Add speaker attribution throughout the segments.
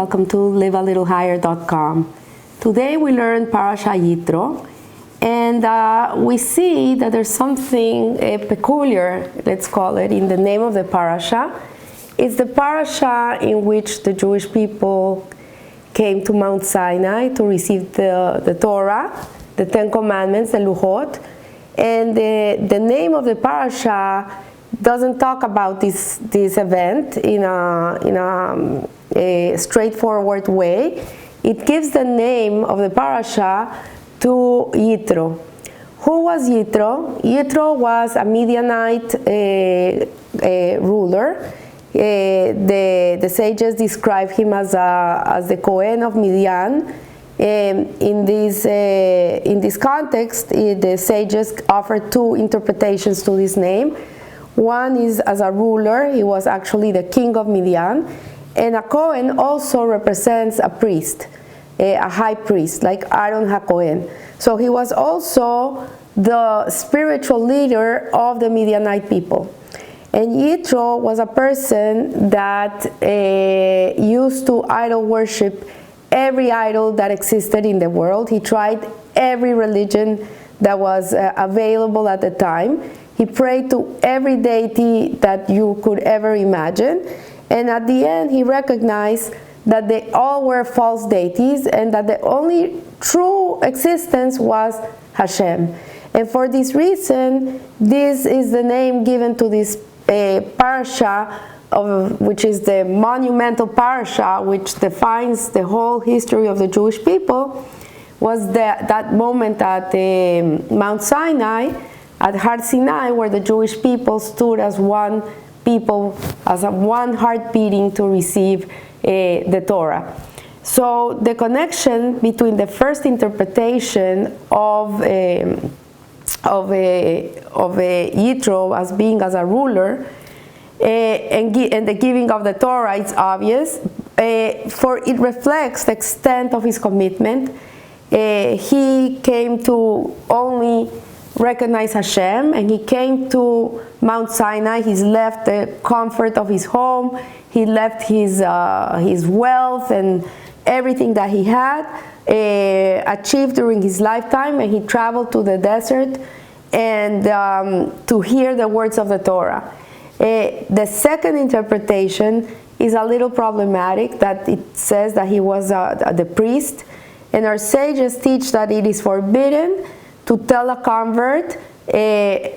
Speaker 1: welcome to livealittlehigher.com. Today we learn Parashah Yitro, and we see that there's something peculiar, let's call it, in the name of the parasha. It's the parasha in which the Jewish people came to Mount Sinai to receive the Torah, the Ten Commandments, the Luchot, and the name of the parasha doesn't talk about this event in a straightforward way. It gives the name of the parasha to Yitro. Who was Yitro? Yitro was a Midianite ruler. The sages describe him as the Kohen of Midian. In this context, the sages offer two interpretations to this name. One is as a ruler. He was actually the king of Midian. And a Kohen also represents a priest, a high priest, like Aaron HaKohen. So he was also the spiritual leader of the Midianite people. And Yitro was a person that used to idol worship every idol that existed in the world. He tried every religion that was available at the time. He prayed to every deity that you could ever imagine. And at the end, he recognized that they all were false deities and that the only true existence was Hashem. And for this reason, this is the name given to this parasha, which is the monumental parasha, which defines the whole history of the Jewish people, was that moment at Mount Sinai, at Har Sinai, where the Jewish people stood as one people, as one heart beating to receive the Torah. So the connection between the first interpretation of Yitro as being as a ruler and the giving of the Torah is obvious, for it reflects the extent of his commitment. He came to only recognize Hashem, and he came to Mount Sinai. He's left the comfort of his home. He left his wealth and everything that he had achieved during his lifetime, and he traveled to the desert and to hear the words of the Torah. The second interpretation is a little problematic, that it says that he was the priest, and our sages teach that it is forbidden to tell a convert,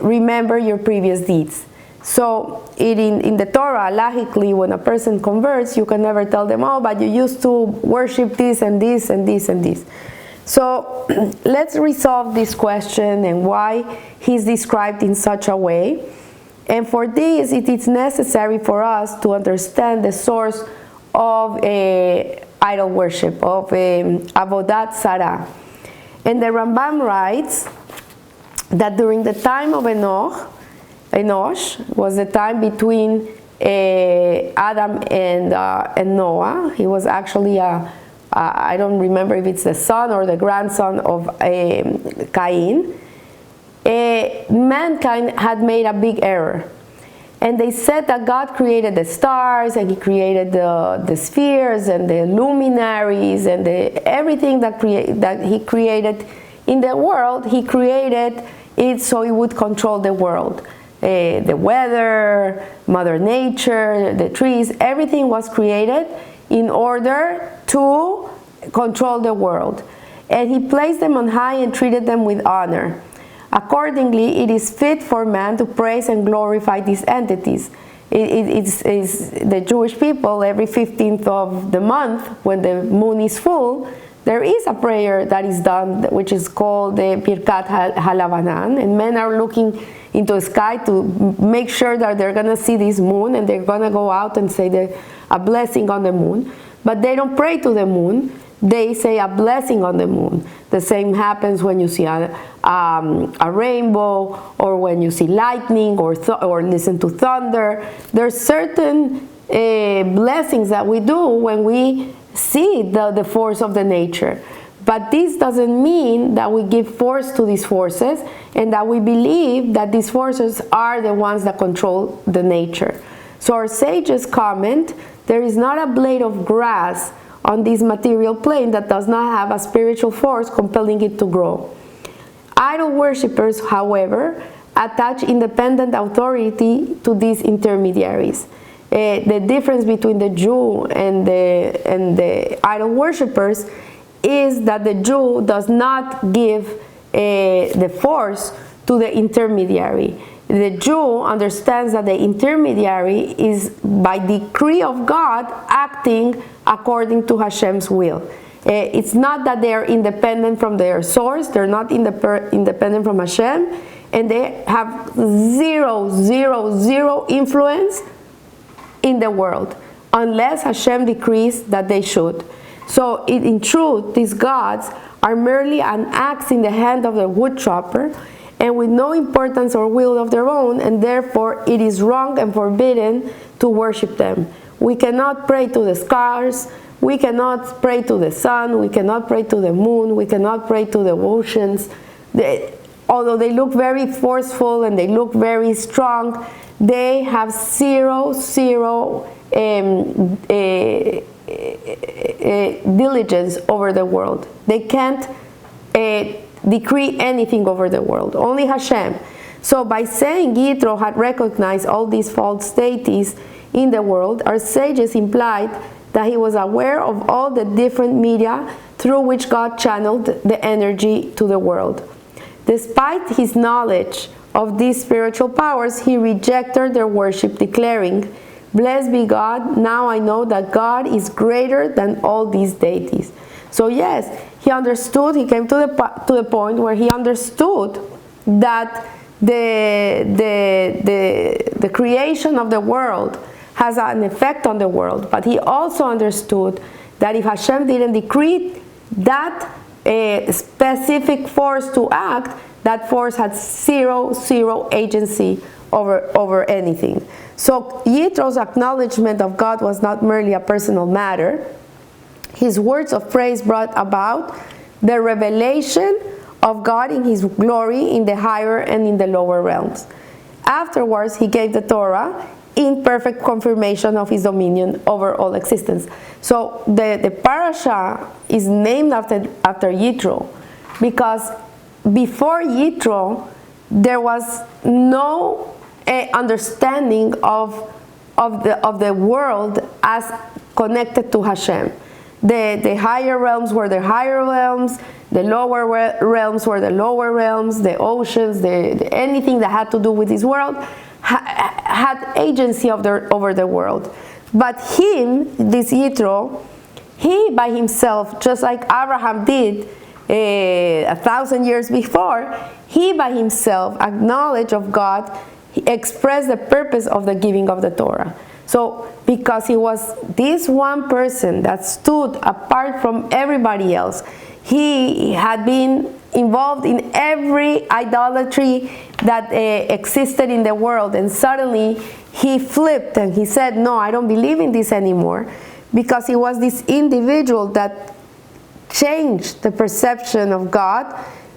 Speaker 1: remember your previous deeds. So in the Torah, halachically, when a person converts, you can never tell them, oh, but you used to worship this and this and this and this. So let's resolve this question and why he's described in such a way. And for this, it is necessary for us to understand the source of idol worship, of Avodat Zarah. And the Rambam writes that during the time of Enosh was the time between Adam and Noah. He was actually I don't remember if it's the son or the grandson of Cain. Mankind had made a big error. And they said that God created the stars, and he created the spheres and the luminaries and everything that he created in the world. He created it so it would control the world. The weather, Mother Nature, the trees, everything was created in order to control the world. And he placed them on high and treated them with honor. Accordingly, it is fit for man to praise and glorify these entities. It's the Jewish people, every 15th of the month, when the moon is full, there is a prayer that is done, which is called the Birkat Halavanan, and men are looking into the sky to make sure that they're going to see this moon, and they're going to go out and say a blessing on the moon. But they don't pray to the moon. They say a blessing on the moon. The same happens when you see a rainbow, or when you see lightning, or listen to thunder. There's certain blessings that we do when we see the force of the nature. But this doesn't mean that we give force to these forces and that we believe that these forces are the ones that control the nature. So our sages comment, there is not a blade of grass on this material plane that does not have a spiritual force compelling it to grow. Idol worshippers, however, attach independent authority to these intermediaries. The difference between the Jew and the idol worshippers is that the Jew does not give the force to the intermediary. The Jew understands that the intermediary is by decree of God acting according to Hashem's will. It's not that they are independent from their source, they're not independent from Hashem, and they have zero influence in the world, unless Hashem decrees that they should. So in truth, these gods are merely an axe in the hand of the wood chopper, and with no importance or will of their own, and therefore it is wrong and forbidden to worship them. We cannot pray to the stars, we cannot pray to the sun, we cannot pray to the moon, we cannot pray to the oceans. Although they look very forceful and they look very strong, they have zero diligence over the world. They can't decree anything over the world, only Hashem. So by saying Yitro had recognized all these false deities in the world, our sages implied that he was aware of all the different media through which God channeled the energy to the world. Despite his knowledge of these spiritual powers, he rejected their worship, declaring, "Blessed be God, now I know that God is greater than all these deities." So yes, he understood, he came to the point where he understood that the creation of the world has an effect on the world, but he also understood that if Hashem didn't decree that specific force to act, that force had zero agency over anything. So Yitro's acknowledgement of God was not merely a personal matter. His words of praise brought about the revelation of God in his glory in the higher and in the lower realms. Afterwards, he gave the Torah in perfect confirmation of his dominion over all existence. So the parasha is named after Yitro, because before Yitro there was no understanding of the world as connected to Hashem. The higher realms were the higher realms, the lower realms were the lower realms, the oceans, anything that had to do with this world had agency over the world. But this Yitro, he by himself, just like Abraham did 1,000 years before, he by himself acknowledged of God, he expressed the purpose of the giving of the Torah. So because he was this one person that stood apart from everybody else, he had been involved in every idolatry that existed in the world, and suddenly he flipped and he said, no, I don't believe in this anymore, because he was this individual that changed the perception of God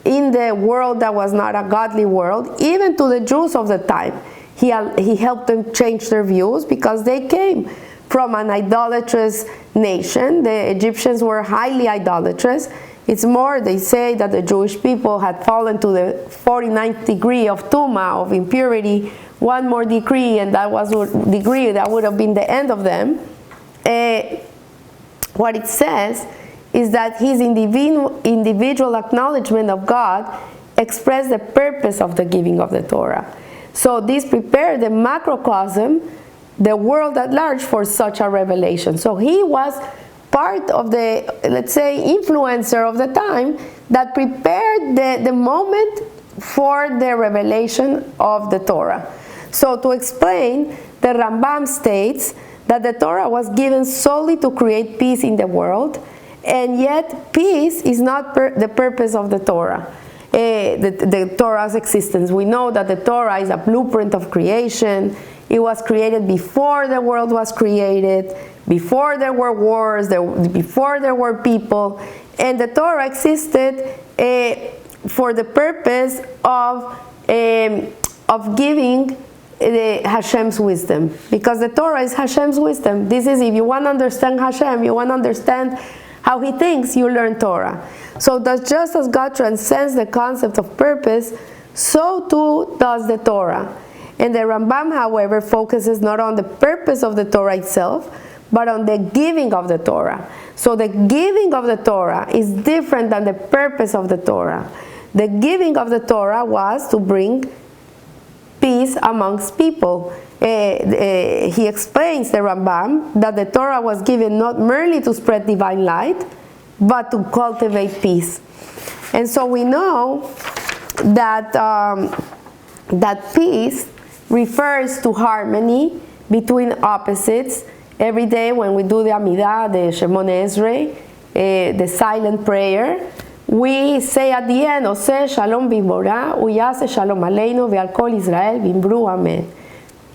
Speaker 1: in the world that was not a godly world, even to the Jews of the time. He helped them change their views, because they came from an idolatrous nation. The Egyptians were highly idolatrous. It's more, they say that the Jewish people had fallen to the 49th degree of Tuma, of impurity. One more degree, and that was a degree that would have been the end of them. What it says is that his individual acknowledgement of God expressed the purpose of the giving of the Torah. So this prepared the macrocosm, the world at large, for such a revelation. So he was part of the, let's say, influencer of the time that prepared the moment for the revelation of the Torah. So to explain, the Rambam states that the Torah was given solely to create peace in the world, and yet peace is not the purpose of the Torah. The Torah's existence. We know that the Torah is a blueprint of creation. It was created before the world was created, before there were wars, before there were people, and the Torah existed for the purpose of giving Hashem's wisdom, because the Torah is Hashem's wisdom. This is, if you want to understand Hashem, you want to understand how He thinks, you learn Torah. So that just as God transcends the concept of purpose, so too does the Torah. And the Rambam, however, focuses not on the purpose of the Torah itself, but on the giving of the Torah. So the giving of the Torah is different than the purpose of the Torah. The giving of the Torah was to bring peace amongst people. He explains, the Rambam, that the Torah was given not merely to spread divine light, but to cultivate peace. And so we know that that peace refers to harmony between opposites. Every day when we do the Amidah, the Shemone Esrei, the silent prayer, we say at the end, Oseh Shalom Bimborah, Uyase Shalom Aleinu, Ve'al Kol Israel Bimbru Amen.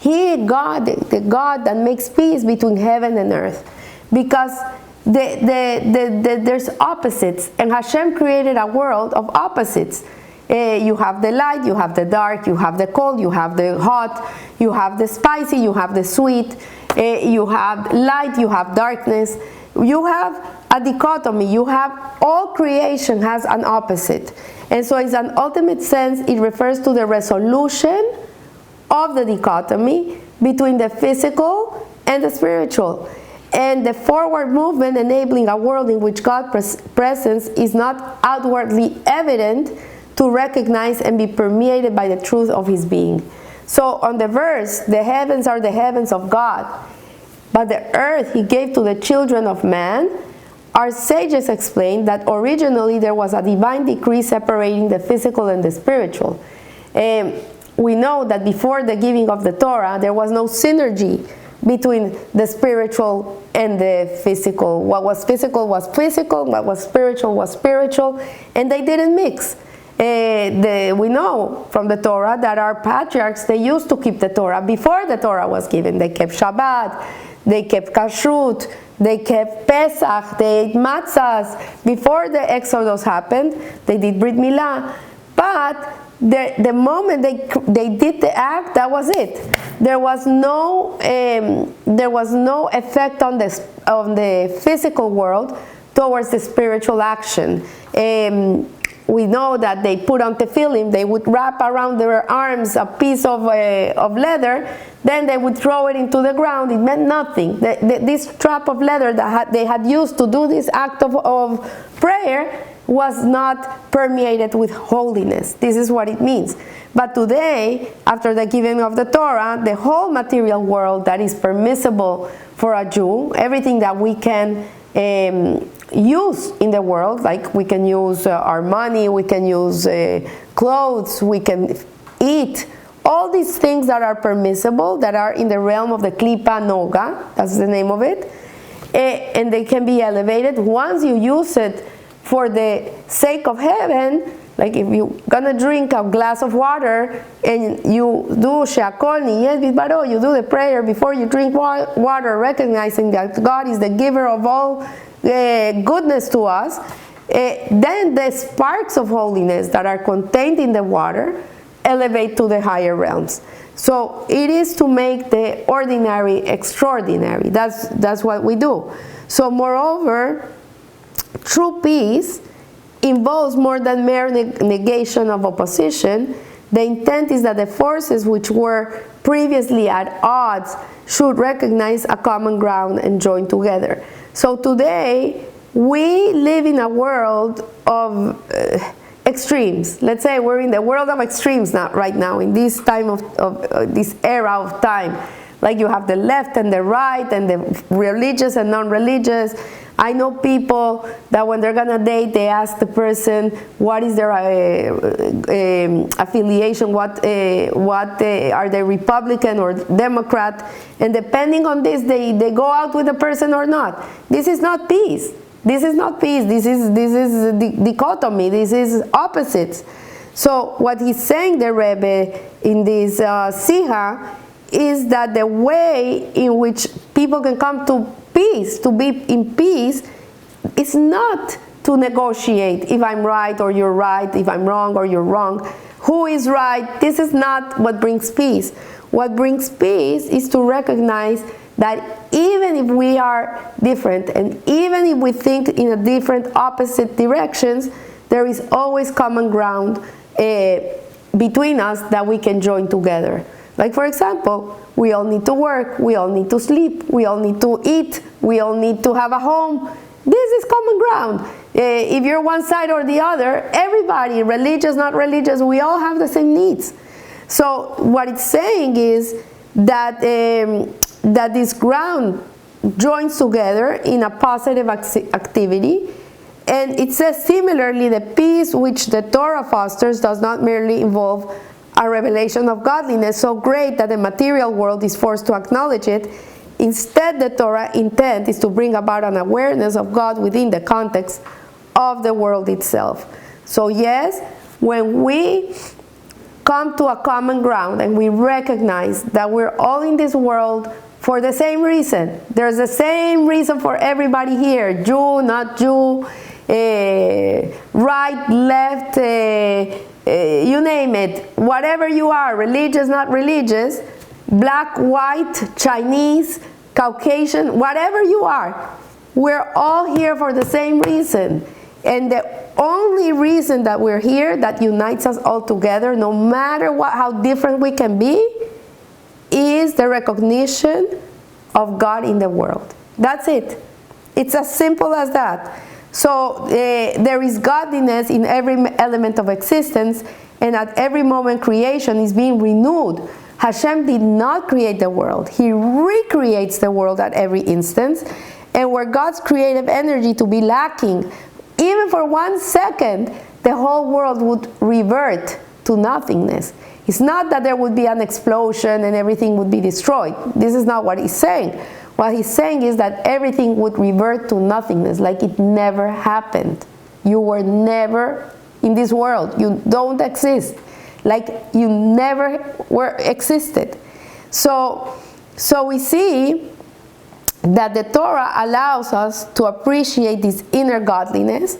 Speaker 1: He, God, the God that makes peace between heaven and earth. Because there's opposites, and Hashem created a world of opposites. You have the light, you have the dark, you have the cold, you have the hot, you have the spicy, you have the sweet, you have light, you have darkness. You have a dichotomy. You have, all creation has an opposite. And so in an ultimate sense, it refers to the resolution of the dichotomy between the physical and the spiritual. And the forward movement enabling a world in which God's presence is not outwardly evident to recognize and be permeated by the truth of His being. So on the verse, the heavens are the heavens of God, but the earth He gave to the children of man, our sages explained that originally there was a divine decree separating the physical and the spiritual. We know that before the giving of the Torah, there was no synergy between the spiritual and the physical. What was physical, what was spiritual, and they didn't mix. We know from the Torah that our patriarchs, they used to keep the Torah before the Torah was given. They kept Shabbat, they kept Kashrut, they kept Pesach, they ate matzahs. Before the Exodus happened, they did Brit Milah. But the moment they did the act, that was it. There was no effect on the physical world towards the spiritual action. We know that they put on tefillin, they would wrap around their arms a piece of leather, then they would throw it into the ground. It meant nothing. This strap of leather that they had used to do this act of prayer was not permeated with holiness. This is what it means. But today, after the giving of the Torah, the whole material world that is permissible for a Jew, everything that we can use in the world, like we can use our money, we can use clothes, we can eat, all these things that are permissible, that are in the realm of the Klipa Noga, that's the name of it, and they can be elevated. Once you use it for the sake of heaven, like if you're gonna drink a glass of water and you do she'akol niyeh bidbaro, you do the prayer before you drink water, recognizing that God is the giver of all goodness to us, then the sparks of holiness that are contained in the water elevate to the higher realms. So it is to make the ordinary extraordinary. That's what we do. So moreover, true peace involves more than mere negation of opposition. The intent is that the forces which were previously at odds should recognize a common ground and join together. So today, we live in a world of extremes. Let's say we're in the world of extremes right now, in this time of this era of time. Like you have the left and the right, and the religious and non-religious. I know people that when they're gonna date, they ask the person what is their affiliation, what are they, Republican or Democrat, and depending on this, they go out with the person or not. This is not peace. This is not peace. This is dichotomy. This is opposites. So what he's saying, the Rebbe, in this Siha, is that the way in which people can come to peace, to be in peace, is not to negotiate if I'm right or you're right, if I'm wrong or you're wrong. who is right. This is not what brings peace. What brings peace is to recognize that even if we are different, and even if we think in a different opposite directions, there is always common ground between us that we can join together. Like, for example, we all need to work, we all need to sleep, we all need to eat, we all need to have a home. This is common ground. If you're one side or the other, everybody, religious, not religious, we all have the same needs. So what it's saying is that, that this ground joins together in a positive activity. And it says, similarly, the peace which the Torah fosters does not merely involve a revelation of godliness so great that the material world is forced to acknowledge it. Instead, the Torah intent is to bring about an awareness of God within the context of the world itself. So yes, when we come to a common ground and we recognize that we're all in this world for the same reason. There's the same reason for everybody here, Jew, not Jew, right, left, you name it, whatever you are, religious, not religious, black, white, Chinese, Caucasian, whatever you are, we're all here for the same reason. And the only reason that we're here that unites us all together, no matter how different we can be, is the recognition of God in the world. That's it. It's as simple as that. So there is godliness in every element of existence, and at every moment creation is being renewed. Hashem did not create the world. He recreates the world at every instance. And where God's creative energy to be lacking, even for 1 second, the whole world would revert to nothingness. It's not that there would be an explosion and everything would be destroyed. This is not what he's saying. What he's saying is that everything would revert to nothingness, like it never happened. You were never in this world. You don't exist. Like you never existed. So we see that the Torah allows us to appreciate this inner godliness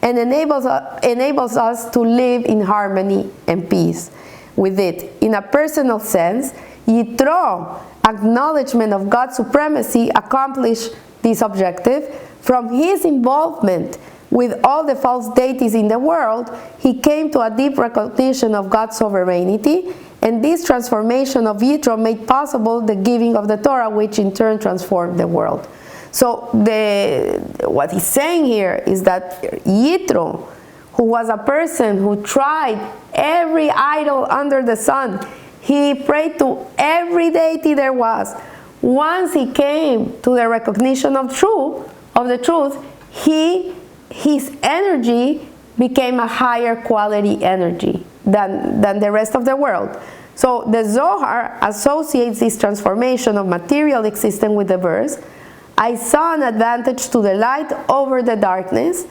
Speaker 1: and enables us to live in harmony and peace with it. In a personal sense, Yitro, acknowledgement of God's supremacy, accomplished this objective. From his involvement with all the false deities in the world, he came to a deep recognition of God's sovereignty, and this transformation of Yitro made possible the giving of the Torah, which in turn transformed the world. So what he's saying here is that Yitro, who was a person who tried every idol under the sun, he prayed to every deity there was. Once he came to the recognition of the truth, his energy became a higher quality energy than the rest of the world. So the Zohar associates this transformation of material existence with the verse, I saw an advantage to the light over the darkness.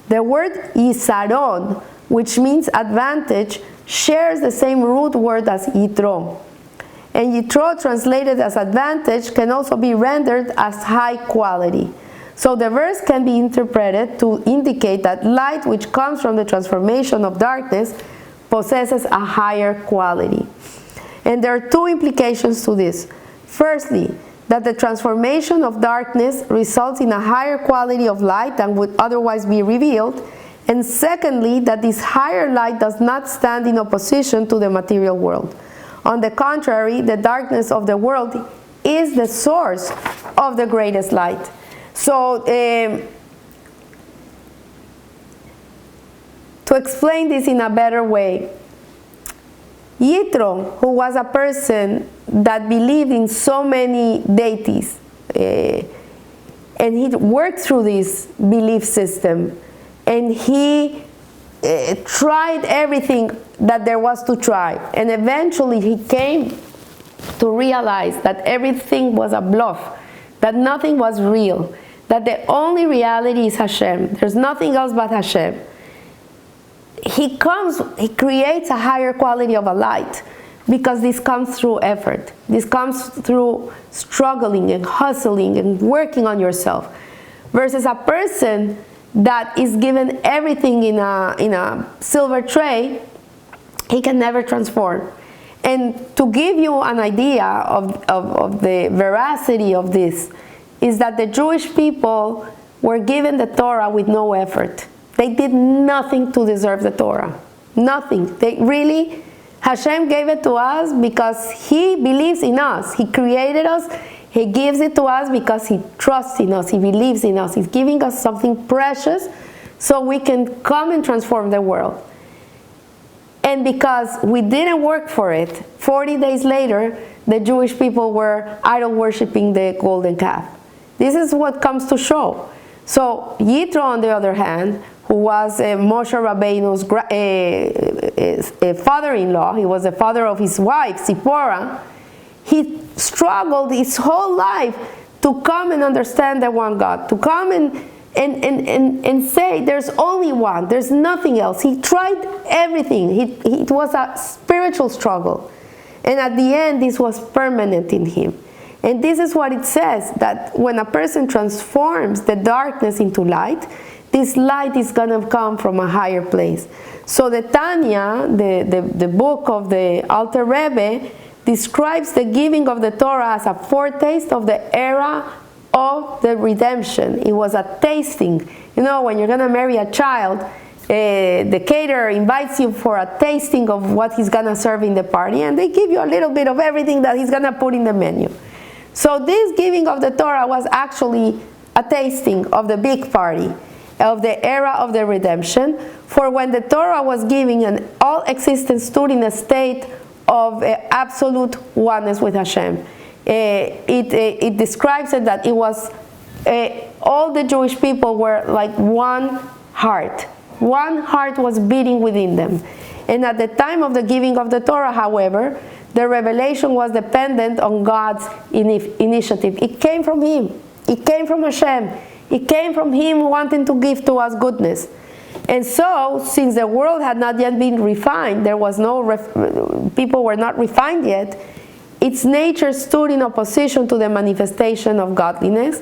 Speaker 1: The word Yisaron, which means advantage, shares the same root word as Yitro. And Yitro, translated as advantage, can also be rendered as high quality. So the verse can be interpreted to indicate that light, which comes from the transformation of darkness, possesses a higher quality. And there are two implications to this. Firstly, that the transformation of darkness results in a higher quality of light than would otherwise be revealed. And secondly, that this higher light does not stand in opposition to the material world. On the contrary, the darkness of the world is the source of the greatest light. So, to explain this in a better way, Yitro, who was a person that believed in so many deities, and he worked through this belief system, and he tried everything that there was to try, and eventually he came to realize that everything was a bluff, that nothing was real, that the only reality is Hashem. There's nothing else but Hashem. He creates a higher quality of a light, because this comes through effort. This comes through struggling and hustling and working on yourself, versus a person that is given everything in a silver tray. He can never transform. And to give you an idea of the veracity of this, is that the Jewish people were given the Torah with no effort. They did nothing to deserve the Torah. Nothing. They really, Hashem gave it to us because He believes in us. He created us. He gives it to us because He trusts in us. He believes in us. He's giving us something precious so we can come and transform the world. And because we didn't work for it, 40 days later, the Jewish people were idol-worshipping the golden calf. This is what comes to show. So Yitro, on the other hand, who was Moshe Rabbeinu's father-in-law, he was the father of his wife, Zipporah, he struggled his whole life to come and understand the one God, to come and say there's only one, there's nothing else. He tried everything. It was a spiritual struggle. And at the end, this was permanent in him. And this is what it says, that when a person transforms the darkness into light, this light is going to come from a higher place. So the Tanya, the book of the Alter Rebbe, describes the giving of the Torah as a foretaste of the era of the redemption. It was a tasting. You know, when you're going to marry a child, the caterer invites you for a tasting of what he's going to serve in the party, and they give you a little bit of everything that he's going to put in the menu. So this giving of the Torah was actually a tasting of the big party, of the era of the redemption, for when the Torah was giving and all existence stood in a state of absolute oneness with Hashem. It describes it that it was, all the Jewish people were like one heart. One heart was beating within them. And at the time of the giving of the Torah, however, the revelation was dependent on God's initiative. It came from Him. It came from Hashem. It came from Him wanting to give to us goodness. And so, since the world had not yet been refined, there was no, people were not refined yet, its nature stood in opposition to the manifestation of godliness.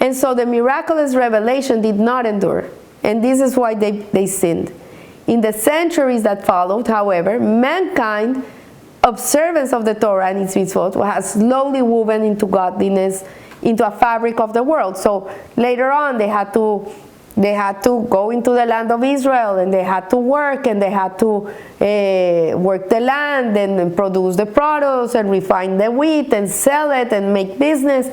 Speaker 1: And so the miraculous revelation did not endure. And this is why they sinned. In the centuries that followed, however, mankind observance of the Torah and its mitzvot has slowly woven into godliness, into a fabric of the world. So later on, they had to go into the land of Israel, and they had to work, and they had to work the land and produce the produce and refine the wheat and sell it and make business.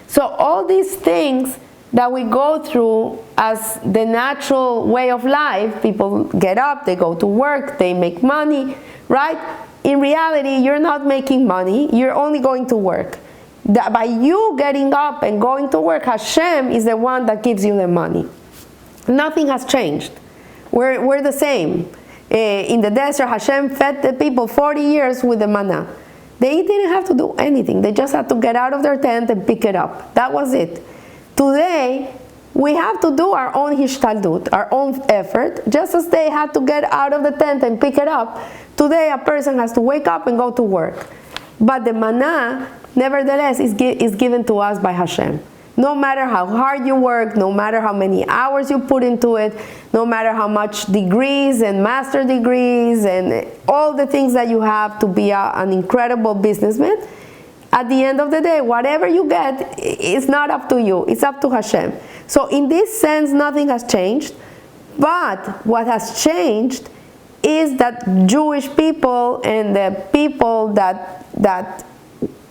Speaker 1: So all these things that we go through as the natural way of life, people get up, they go to work, they make money, right? In reality, you're not making money, you're only going to work. By you getting up and going to work, Hashem is the one that gives you the money. Nothing has changed. We're the same. In the desert, Hashem fed the people 40 years with the manna. They didn't have to do anything. They just had to get out of their tent and pick it up. That was it. Today, we have to do our own hishtadlut, our own effort, just as they had to get out of the tent and pick it up. Today, a person has to wake up and go to work. But the manna, nevertheless, is given to us by Hashem. No matter how hard you work, no matter how many hours you put into it, no matter how much degrees and master degrees and all the things that you have to be an incredible businessman, at the end of the day, whatever you get is not up to you. It's up to Hashem. So in this sense, nothing has changed. But what has changed is that Jewish people and the people that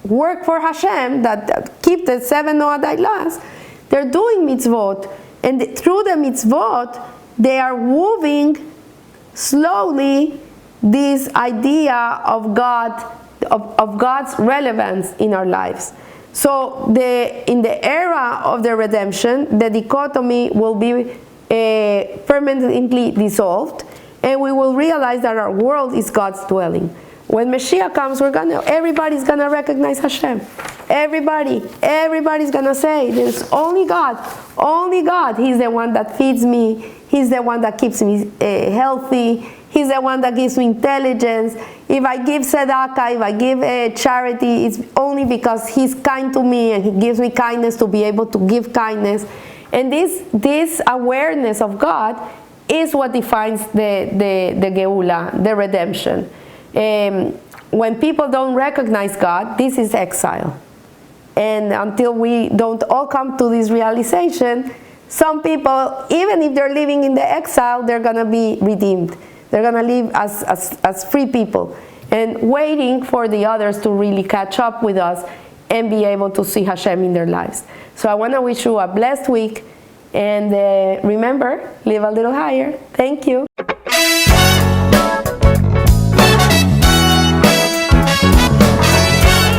Speaker 1: work for Hashem, that keep the 7 Noahide laws, they're doing mitzvot. And through the mitzvot, they are moving slowly this idea of God, of God's relevance in our lives. So in the era of the redemption, the dichotomy will be permanently dissolved, and we will realize that our world is God's dwelling. When Mashiach comes, everybody's gonna recognize Hashem. Everybody's gonna say, there's only God. Only God. He's the one that feeds me. He's the one that keeps me healthy. He's the one that gives me intelligence. If I give tzedakah, if I give charity, it's only because He's kind to me and He gives me kindness to be able to give kindness. And this awareness of God is what defines the Geula, the redemption. When people don't recognize God, this is exile. And until we don't all come to this realization, some people, even if they're living in the exile, they're going to be redeemed. They're going to live as free people and waiting for the others to really catch up with us and be able to see Hashem in their lives. So I want to wish you a blessed week, and remember, live a little higher. Thank you.